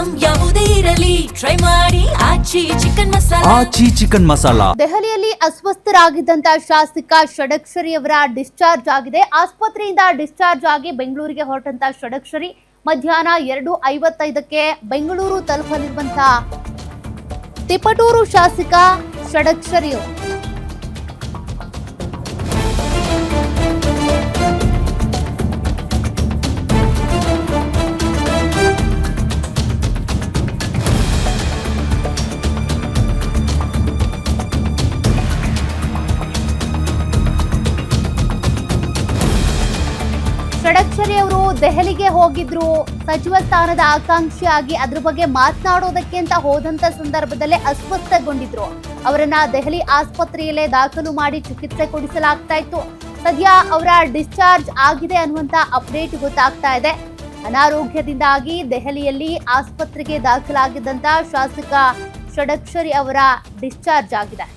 Item ಯಾವುದೇ ಇರಲಿ try ಮಾಡಿ ಆಚಿ ಚಿಕನ್ ಮಸಾಲಾ. ದೆಹಲಿಯಲ್ಲಿ ಅಸ್ವಸ್ಥರಾಗಿದ್ದಂತ ಶಾಸಕ ಷಡಕ್ಷರಿ ಅವರ ಡಿಸ್ಚಾರ್ಜ್ ಆಗಿದೆ. ಆಸ್ಪತ್ರೆಯಿಂದ ಡಿಸ್ಚಾರ್ಜ್ ಆಗಿ ಬೆಂಗಳೂರಿಗೆ ಹೊರಟಂತ ಷಡಕ್ಷರಿ ಮಧ್ಯಾಹ್ನ 2:55ಕ್ಕೆ ಬೆಂಗಳೂರು ತಲುಪಲಿರುವಂತಹ ತಿಪಟೂರು ಶಾಸಕ ಷಡಕ್ಷರಿ ಅವರು ಷಡಕ್ಷರಿ ಅವರು ದೆಹಲಿಗೆ ಹೋಗಿದ್ರು. ಸಚಿವ ಸ್ಥಾನದ ಆಕಾಂಕ್ಷಿಯಾಗಿ ಅದ್ರ ಬಗ್ಗೆ ಮಾತನಾಡೋದಕ್ಕೆ ಅಂತ ಹೋದಂತ ಸಂದರ್ಭದಲ್ಲೇ ಅಸ್ವಸ್ಥಗೊಂಡಿದ್ರು. ಅವರನ್ನ ದೆಹಲಿ ಆಸ್ಪತ್ರೆಯಲ್ಲೇ ದಾಖಲು ಮಾಡಿ ಚಿಕಿತ್ಸೆ ಕೊಡಿಸಲಾಗ್ತಾ ಇತ್ತು. ಸದ್ಯ ಅವರ ಡಿಸ್ಚಾರ್ಜ್ ಆಗಿದೆ ಅನ್ನುವಂತ ಅಪ್ಡೇಟ್ ಗೊತ್ತಾಗ್ತಾ ಇದೆ. ಅನಾರೋಗ್ಯದಿಂದಾಗಿ ದೆಹಲಿಯಲ್ಲಿ ಆಸ್ಪತ್ರೆಗೆ ದಾಖಲಾಗಿದ್ದಂತ ಶಾಸಕ ಷಡಕ್ಷರಿ ಅವರ ಡಿಸ್ಚಾರ್ಜ್ ಆಗಿದೆ.